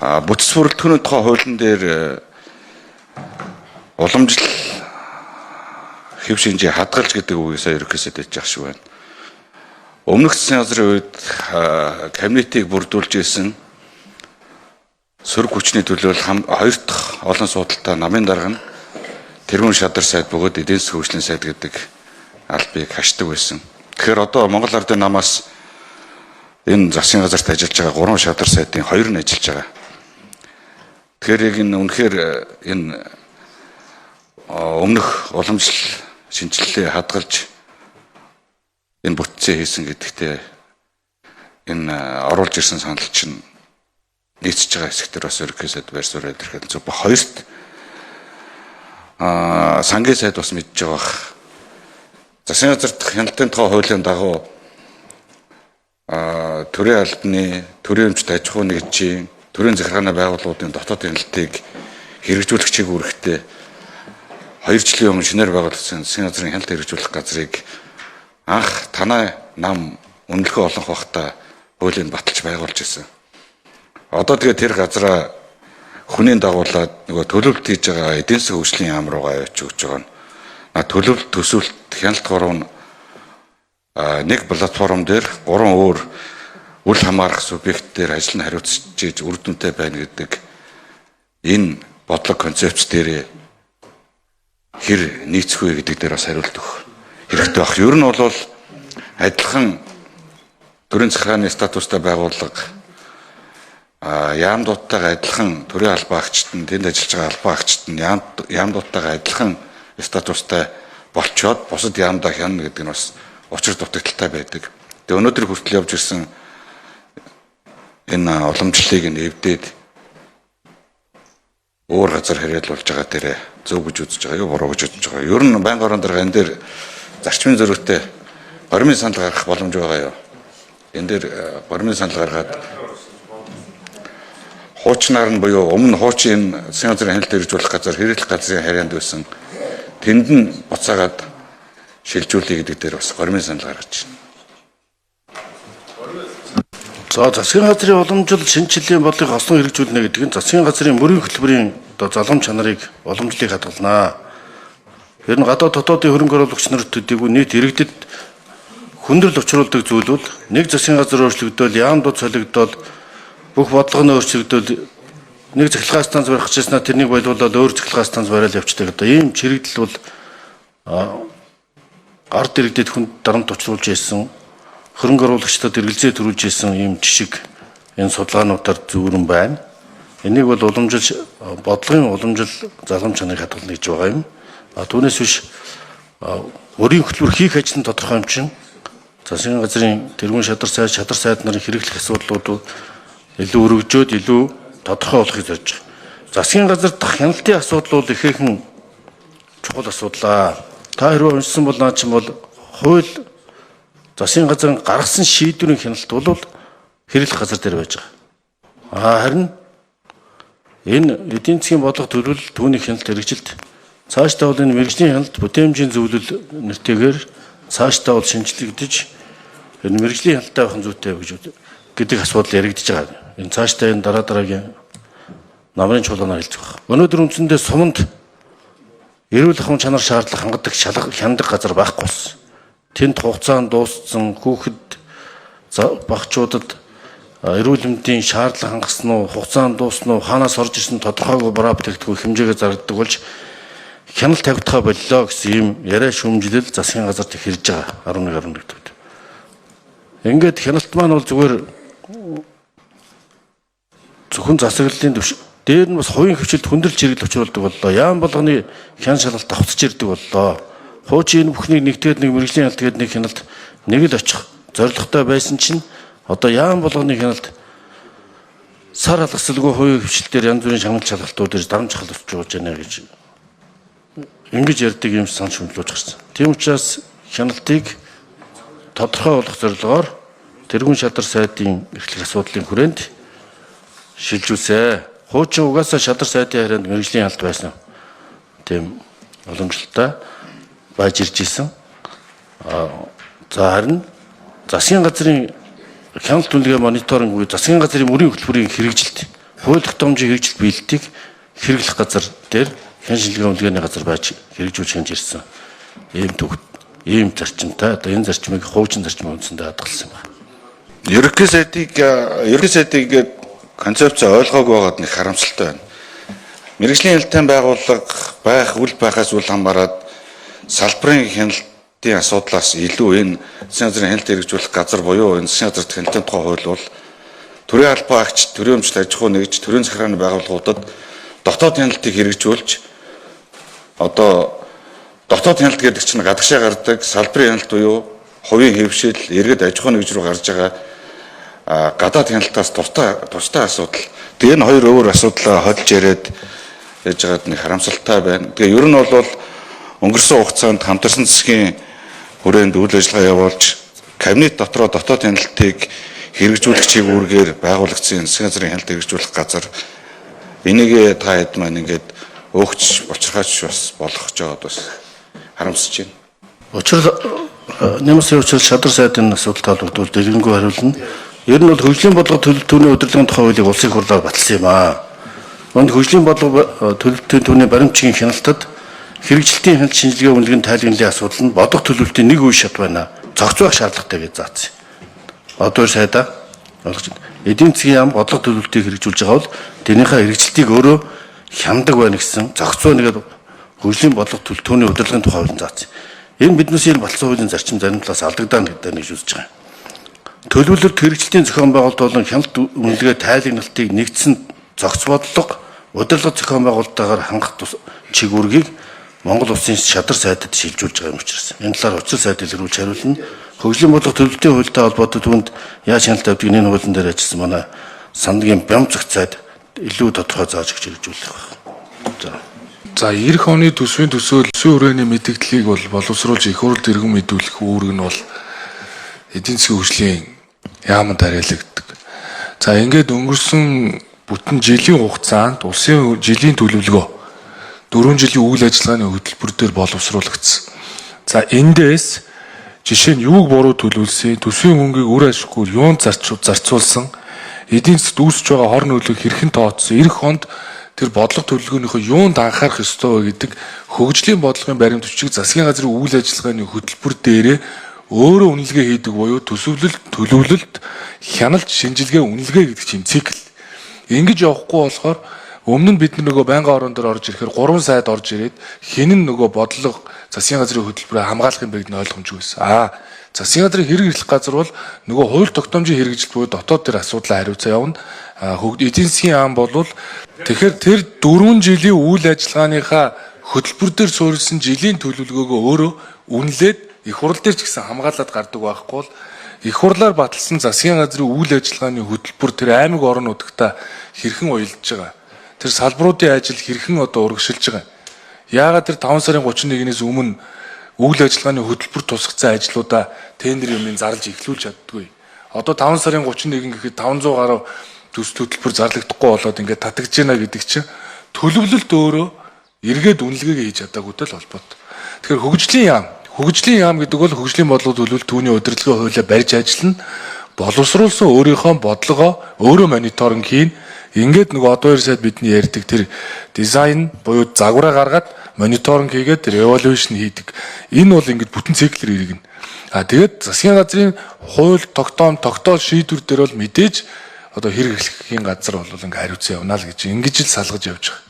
Бүтэц бүрэлдэхүүний тухай хуулийн дээр уламжлал хэв шинжээ хадгалж гэдэг үгийг сая ерөөсөө дэвж явах шиг байна. Өмнөх засгийн газрын үед кабинетийг бүрдүүлж исэн сөрөг хүчний төлөөлөл 2 дахь олон судалтай намын дарга нь тэргүүн шадар сайд бөгөөд эдийн засгийн хөгжлийн сайд гэдэг албыг хашдаг байсан. Тэгэхээр одоо Монгол Ардын намаас энэ засгийн газарт ажиллаж байгаа 3 шадар сайдын 2 нь ажиллаж байгаа. Тэгэхээр яг энэ үнэхээр энэ өмнөх уламжлал шинжилгээ хадгалж энэ бүтцээ хийсэн гэдэгтээ энэ оруулж ирсэн санал чинь нийцж байгаа хэсгээр бас ерөөсөд байр суурь илэрхийлэн зөв хоёрт сангийн сайд бас мэдж байгаа бах. Засгийн газар дахь хяналтын тухай хуулийн дагуу төрийн албаны, төрийн өмчт аж ахуй нэгжийн, төрийн захиргааны байгууллагуудын дотоод хяналтыг хэрэгжүүлэх чиг үүрэгтэй 2 жилийн өмнө шинээр байгуулсан засгийн газрын хяналт хэрэгжүүлэх газрыг анх танай нам үнэлэхөө олонх багтаа хуулийн баталж байгуулж ирсэн. Одоо тэгээ тэр газраа хүнийн дагуулад нөгөө төлөвлөлт хийж байгаа эдийн засгийн хөгжлийн яам руугаа явж өгч байгаа нь. Төлөвлөлт төсөвлөлт хяналт 3 нэг платформ дээр 3 өөр үл хамаарах субъект дээр ажил нь хариуцж үр дүнтэй байна гэдэг энэ бодлого концепц дээр хэр нийцэх вэ гэдэг дээр бас хариулт өгөх хэрэгтэй баг. Ер нь бол адилхан төрийн захиргааны статустай байгууллага яамдуудтайгаа адилхан төрийн албаагчид нь тэнд ажиллаж байгаа албаагчид нь яамдуудтайгаа адилхан статустай болчоод бусад яамдаа хянана гэдэг нь бас учир дутагдaltaй байдаг. Тэгээ өнөөдөр хүртэл явж ирсэн энэ уламжлалыг нь эвдээд өөр газар хэрэглүүлж байгаа дээрээ зөв гэж үзэж байгаа юу, буруу гэж үзэж байгаа. Ер нь байнгын орон дарга энэ дээр зарчмын зөрүүтэй горимын санал гаргах боломж байгаа юу? Энэ дээр горимын санал гаргаад хуучнаар нь буюу өмнө хуучин засгийн газрын хяналт хэрэгжүүлэх газар хэрэглэх газрын харьяанд байсан тэнд нь буцаагаад шилжүүлэе гэдэг дээр бас горимын санал гаргаж байна. За засгийн газрын уламжлал шинжилгээний бодлогыг ослон хэрэгжүүлнэ гэдэг нь засгийн газрын мөрийн хөтөлбөрийн залгамж чанарыг уламжлалыг хадгалнаа. Ер нь гадаад дотоодын хөрөнгө оруулагч нарт төдийгүй нийт иргэдэд хүндрэл учруулдаг зүйлүүд нэг засгийн газар өөрчлөгдөөл, яамдууд солигдоод бүх бодлого нь өөрчлөгдөөл нэг цахилгаан станц барих гэжснаа тэрнийг бойлуулаад өөр цахилгаан станц бариад явчихдаг. Одоо ийм чирэгдэл бол ард иргэдэд хүнд дарамт учруулж ирсэн, хөрөнгө оруулагчдад эргэлзээ төрүүлж ирсэн ийм жишг энэ судалгаануудаар зүүрэн байна. Энийг бол бодлогын уламжлал залгамж чанарыг хадгална гэж байгаа юм. Түүнээс биш өрийн хөтөлбөр хийх ажил нь тодорхой юм чинь засгийн газрын тэргүүн шадар сайд нарын хэрэглэх асуудлууд илүү өргөжөөд илүү тодорхой болохыг зорж байгаа. Засгийн газар дахь хяналтын асуудлууд ихээхэн чухал асуудлаа. Та хэрвээ уншсан бол наа чинь бол хууль засгийн газрын гаргасан шийдвэрийн хяналт бол хэрэглэх газар дээр байж байгаа. Харин энэ эдийн засгийн бодлого төлөвлөл түүний хяналт хэрэгжилт цаашдаа бол энэ мэргэжлийн хяналт бүтээмжийн зөвлөл нэртэйгээр цаашдаа бол шинжлэгдэж энэ мэргэжлийн хяналттай байх зүйтэй гэдэг асуудал яригдж байгаа. Энэ цаашдаа энэ дараагийн намрын чуулганаар хэлж байгаа. Өнөөдөр үндсэндээ суманд эрүүл ахуйн чанар шаардлага хангадаг хяндаг газар байхгүй болсон. Тэнд хугацаанд дууссан хүүхэд багчуудад эрүүл мэндийн шаардлага хангасан уу, хугацаанд дууссан уу, хаанаас орж ирсэн тодорхойгүй бараа бүтээгдэхүүн хэмжээгээ зарагддаг болж хяналт тавьдгаа боллоо гэсэн ийм яриа шүүмжлэл засгийн газарт их ирж байгаа 11 төвд. Ингээд хяналт маань бол зүгээр зөвхөн засаглалын төвш дээр нь бас хувийн хвшилд хүндрэл чирэгдэл учруулдаг боллоо. Яам болгоны хян шалгалт давхцаж ирдэг боллоо. Хуучин энэ бүхнийг нэгтгээд нэг мэргэжлийн хяналт гээд нэг хяналт нэг л очих зорилготой байсан чинь одоо яам болгоны хяналт сар алгасалгүй хувийн хвшилтээр янз бүрийн шагнал шалгалтууд ирж дарамт шалгалт болж байна гэж ингэж ярьдаг юм сан шүмжлүүлж гарсан. Тийм учраас хяналтыг тодорхой болгох зорилгоор тэргүүн шадар сайдын эрхлэх асуудлын хүрээнд шилжүүлсэ. Хуучин угаасаа шадар сайдын харьяанд мэргэжлийн хяналт байсан. Тийм уламжлалтай байж ирж исэн. Харин засгийн газрын хяналт үнэлгээ мониторинг буюу засгийн газрын мөрийн хөтөлбөрийн хэрэгжилт хууль тогтоомжийн хэрэгжил биелэлтийг хэрэглэх газар дээр хэн шинжилгээ үнэлгээний газар байж хэрэгжүүлж хянж ирсэн ийм зарчимтай одоо энэ зарчмыг хуучин зарчмын үндсэндээ хадгалсан байна. Ерөнхий сайдыг концепц ойлгоогүй байгаад нэг харамсалтай байна. Мэргэжлийн хяналтын байгууллага үл байхаас үл хамааран салбарын хяналтын асуудлаас илүү энэ засгийн газрын хяналт хэрэгжүүлэх газар буюу энэ засгийн газрын хяналтын тухай хууль бол төрийн албан агч, төрийн өмчт аж ахуй нэгж, төрийн захиргааны байгууллагуудад дотоод хяналтыг хэрэгжүүлж одоо дотоод хяналт гэдэг чинь гадагшаа гардаг салбарын хяналт буюу хувийн хэвшил, иргэд аж ахуй нэгж рүү гарч байгаа гадаад хяналтаас тустай асуудал. Тэгээ энэ хоёр өөр асуудлаа холж яриад яж байгаад нэг харамсалтай байна. Тэгээ ер нь бол өнгөрсөн хугацаанд хамтарсан засгийн хүрээнд үйл ажиллагаа явуулж кабинет дотроо дотоод хяналтыг хэрэгжүүлэх чиглэлээр байгуулагдсан засгийн газрын хяналт хэрэгжүүлэх газар энийг та хэд маань ингээд өөгч учирхаач бас болгож байгаад бас харамсаж байна. Нэмсэн учраас шадар сайдын асуудалтай холбогдвол дэлгэнгүй хариулна. Ер нь бол хөгжлийн бодлого төлөвлөлтийн удирдлагын тухай хуулийг улсын хурлаар баталсан юм аа. Монд хөгжлийн бодлого төлөвлөлтийн төвний баримтчгийн хяналтад хэрэгжилтийн хяналт шинжилгээ үнэлгээний тайлбарлалын асуудал нь бодлого төлөвлөлтийн нэг үе шат байна. Зохицох шаардлагатай гэж заасан. Одоо сайдаа болгож байна. Эдийн засгийн яам бодлого төлөвлөлтийг хэрэгжүүлж байгаа бол тэрнийхээ хэрэгжилтийг өөрөө хямдаг байна гэсэн зохицоо нэгэд хөгжлийн бодлого төлөвлөлтийн удирдлагын тухай хуулийг заасан. Энэ биднээс ил батлсан хуулийн зарчим зарим талаас алдагдаана гэдэг нэг үзэж байгаа. Төлөвлөлт хэрэгжилтийн зохион байгуулалт болон хяналт үнэлгээ тайлагналтыг нэгдсэн зохиц бодлого удирдлага зохион байгуулалтаагаар хангах чигүүргийг Монгол улсын шадар сайдад шилжүүлж байгаа юм учраас энэ талаар учир сайд илрүүлж хариулна. Хөгжлийн бодлого төлөвлөлтийн хуультай холбоотой түүнд яаж хяналт авдгийг энэ хуулийн дээр ажилласан манай сандрын бямцах сайд илүү тодорхой зааж өгч хэрэгжүүлэх байна. За эх оны төсвийн төсөөл төсвийн хүрээний мэдээллийг бол боловсруулж их хурлд иргэн мэдүүлэх үүрэг нь бол эдийн засгийн хөгжлийн яамд хариалагддаг. За ингээд өнгөрсөн бүтэн жилийн хугацаанд улсын жилийн төлөвлөгөө 4 жилийн үйл ажиллагааны хөтөлбөр дээр боловсруулагдсан. За эндээс жишээ нь юуг буруу төлөвлөсөн, төсвийн хөнгөийг үр ашиггүй юунд зарцуулсан, эдийн засгт үүсэж байгаа хор нөлөөг хэрхэн тооцсон, эх хонд тэр бодлого төлөвлөгөөнийхөө юунд анхаарах ёстой вэ гэдэг хөгжлийн бодлогын баримт бичиг засгийн газрын үйл ажиллагааны хөтөлбөр дээрээ өөрөө үнэлгээ хийдэг буюу төлөвлөлт, хяналт, шинжилгээ, үнэлгээ гэдэг чинь цикл. Ингэж явахгүй болохоор өмнө нь бид нөгөө байнгын орон дээр орж ирэхээр 3 сайд орж ирээд хинэн нөгөө бодлого засгийн газрын хөтөлбөрөөр хамгаалахын байг нь ойлгомжгүй байсан. Засгийн газрын хэрэг эрхлэх газар бол нөгөө хууль тогтоомжийн хэрэгжилт буюу дотоод тэр асуудлаа хариуцаа явна. Эдийн засгийн яам болвол тэгэхээр тэр 4 жилийн үйл ажиллагааныхаа хөтөлбөр дээр суурилсан жилийн төлөвлөгөөгөө өөрөө үнэлээд их хурл дээр ч гэсэн хамгаалаад гардаг байхгүй бол их хурлаар баталсан засгийн газрын үйл ажиллагааны хөтөлбөр тэр аймаг орон нутагта хэрхэн уялдж байгаа. Тэр салбаруудын ажил хэрхэн одоо урагшилж байгаа. Яагаад тэр 5 сарын 31-ээс өмнө үйл ажиллагааны хөтөлбөр тусгацсан ажлуудаа тендер юмны зарлж эхлүүлж чаддгүй. Одоо 5 сарын 31 гэхэд 500 гаруй төс хөтөлбөр зарлагдахгүй болоод ингээд татагж байна гэдэг чинь төлөвлөлт өөрөө эргээд үнэлгээгээ хийж чадаагүйтэй л холбоотой. Тэгэхээр хөгжлийн яам гэдэг бол хөгжлийн бодлого төлөвлөлт түүний удирдлагын хуулиа барьж ажиллана. Боловсруулсан өөрийнхөө бодлогоо өөрөө мониторинг хийн. Ингээд нөгөө одоо 2 сайд бидний ярьдаг тэр дизайн буюу загвараа гаргаад мониторинг хийгээд тэр evaluation хийдэг. Энэ бол ингээд бүтэн циклэр иргэнэ. Тэгээд засгийн газрын хууль тогтоол шийдвэр дээр бол мэдээж одоо хэрэглэхийн газар бол ингээд хариуцсан явна л гэж ингэж л салгаж явж байгаа.